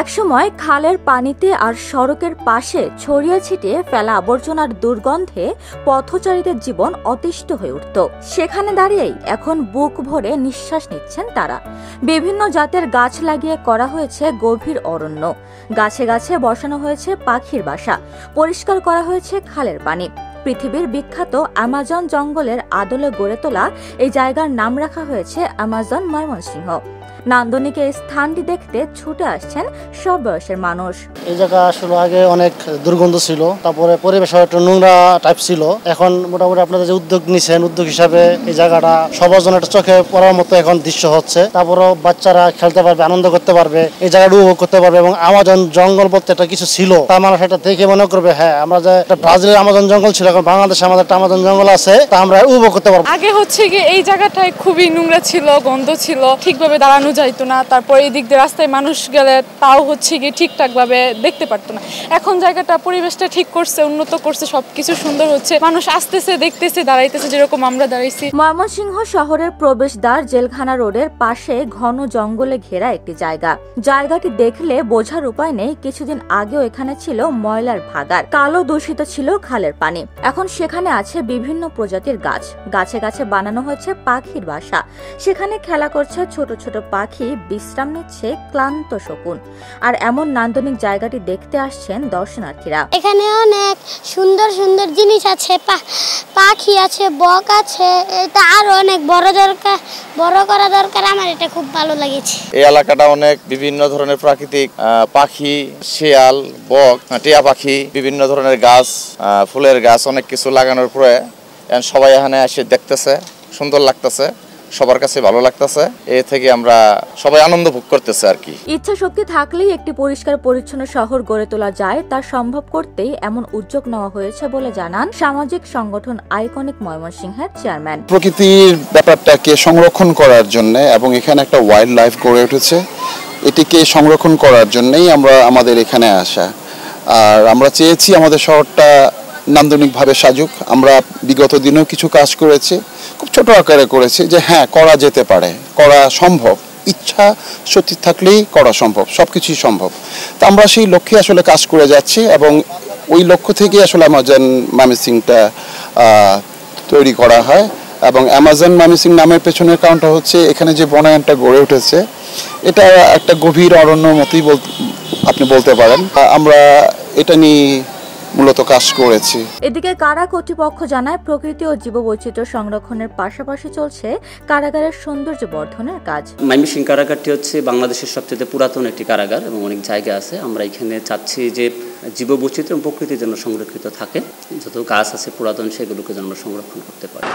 একসময় খালের পানিতে আর সড়কের পাশে ছড়িয়ে ছিটিয়ে ফেলা আবর্জনার দুর্গন্ধে পথচারীদের জীবন অতিষ্ঠ হয়ে উঠত। সেখানে দাঁড়িয়েই এখন বুক ভরে নিঃশ্বাস নিচ্ছেন তারা। বিভিন্ন জাতের গাছ লাগিয়ে করা হয়েছে গভীর অরণ্য, গাছে গাছে বসানো হয়েছে পাখির বাসা, পরিষ্কার করা হয়েছে খালের পানি। পৃথিবীর বিখ্যাত অ্যামাজন জঙ্গলের আদলে গড়ে তোলা এই জায়গার নাম রাখা হয়েছে অ্যামাজন ময়মনসিংহ। নান্দনিক এই স্থানটি দেখতে ছুটে আসছেন সব বয়সের মানুষ। এই জায়গা আসলে আগে অনেক দুর্গন্ধ ছিল, তারপরে পরিবেশ একটু নোংরা টাইপ ছিল। এখন মোটামুটি আপনারা যে উদ্যোগ নিছেন, উদ্যোগ হিসাবে এই জায়গাটা সবার জন্য একটা চোখে পড়ার মতো এখন দৃশ্য হচ্ছে। তারপরেও বাচ্চারা খেলতে পারবে, আনন্দ করতে পারবে, এই জায়গাটা উপভোগ করতে পারবে। এবং আমাজন জঙ্গল বলতে একটা কিছু ছিল, তার মানুষ এটা দেখে মনে করবে হ্যাঁ, আমরা যে ব্রাজিলের আমাজন জঙ্গল ছিল, এখন বাংলাদেশে আমাদের একটা আমাজন জঙ্গল আছে, তা আমরা উপভোগ করতে পারবো। আগে হচ্ছে কি এই জায়গাটায় খুবই নোংরা ছিল, গন্ধ ছিল, ঠিকভাবে দাঁড়ানো যাইতো না। তারপর এই দিক দিয়ে রাস্তায় মানুষ গেলে তাও হচ্ছে কি ঠিকঠাক ভাবে দেখতে পারতো না। এখন জায়গাটা পরিবেশটা ঠিক করছে, উন্নত করছে, সবকিছু সুন্দর হচ্ছে, মানুষ আসতেছে, দেখতেছে, দাঁড়াইতেছে, যেরকম আমরা দাঁড়াইছি। ময়মনসিংহ শহরের প্রবেশদ্বার জেলখানা রোডের পাশে ঘন জঙ্গলে ঘেরা একটি জায়গা। জায়গাটি দেখলে বোঝার উপায় নেই কিছুদিন আগেও এখানে ছিল ময়লার ভাগাড়, কালো দূষিত ছিল খালের পানি। এখন সেখানে আছে বিভিন্ন প্রজাতির গাছ, গাছে গাছে বানানো হয়েছে পাখির বাসা। সেখানে খেলা করছে ছোট ছোট পাখি, বিশ্রাম নিচ্ছে ক্লান্ত শকুন। আর এমন নান্দনিক জায়গাটি দেখতে আসছেন দর্শনার্থীরা। এখানে অনেক সুন্দর সুন্দর জিনিস আছে, পাখি আছে, বক আছে। এটা আরো অনেক বড় করা দরকার। আমার এটা খুব ভালো লেগেছে। এই এলাকাটা অনেক বিভিন্ন ধরনের প্রাকৃতিক পাখি, শিয়াল, বক, টিয়া পাখি, বিভিন্ন ধরনের গাছ, ফুলের গাছ, অনেক কিছু লাগানোর পরে সবাই এখানে এসে দেখতেছে, সুন্দর লাগতেছে, সবার কাছে ভালো লাগতেছে। এ থেকে আমরা সবাই আনন্দ ভোগ করতেছে আর কি। ইচ্ছা শক্তি থাকলেই একটি পরিষ্কার পরিচ্ছন্ন শহর গড়ে তোলা যায়, তা সম্ভব করতেই এমন উদ্যোগ নেওয়া হয়েছে বলে জানান সামাজিক সংগঠন আইকনিক ময়মনসিংহের চেয়ারম্যান। প্রকৃতির ব্যাপারটাকে সংরক্ষণ করার জন্য এবং এখানে একটা ওয়াইল্ড লাইফ গড়ে উঠেছে, এটিকে সংরক্ষণ করার জন্যই আমরা আমাদের এখানে আসা। আর আমরা চেয়েছি আমাদের শহরটা নান্দনিকভাবে সাজুক। আমরা বিগত দিনেও কিছু কাজ করেছি, খুব ছোট আকারে করেছি, যে হ্যাঁ করা যেতে পারে, করা সম্ভব, ইচ্ছা সত্যি থাকলেই করা সম্ভব, সব কিছুই সম্ভব। তো আমরা সেই লক্ষ্যে আসলে কাজ করে যাচ্ছি এবং ওই লক্ষ্য থেকে আসলে অ্যামাজন ময়মনসিংহটা তৈরি করা হয়। এবং অ্যামাজন ময়মনসিংহ নামের পেছনের কারণটা হচ্ছে এখানে যে বনায়নটা গড়ে উঠেছে, এটা একটা গভীর অরণ্যর মতোই আপনি বলতে পারেন। আমরা এটা নিয়ে মূলত কাজ করেছি। এদিকে কারা কর্তৃপক্ষ জানায়, প্রকৃতি ও জীববৈচিত্র্য সংরক্ষণের পাশাপাশি চলছে কারাগারের সৌন্দর্য বর্ধনের কাজ। ময়মনসিংহ কারাগারটি হচ্ছে বাংলাদেশের সবচেয়ে পুরাতন একটি কারাগার এবং অনেক জায়গা আছে। আমরা এখানে চাচ্ছি যে জীববৈচিত্র্য এবং প্রকৃতির জন্য সংরক্ষিত থাকে, যত গাছ আছে পুরাতন সেগুলোকে যেন আমরা সংরক্ষণ করতে পারি।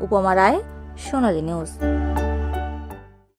উপমা রায়, সোনালী নিউজ।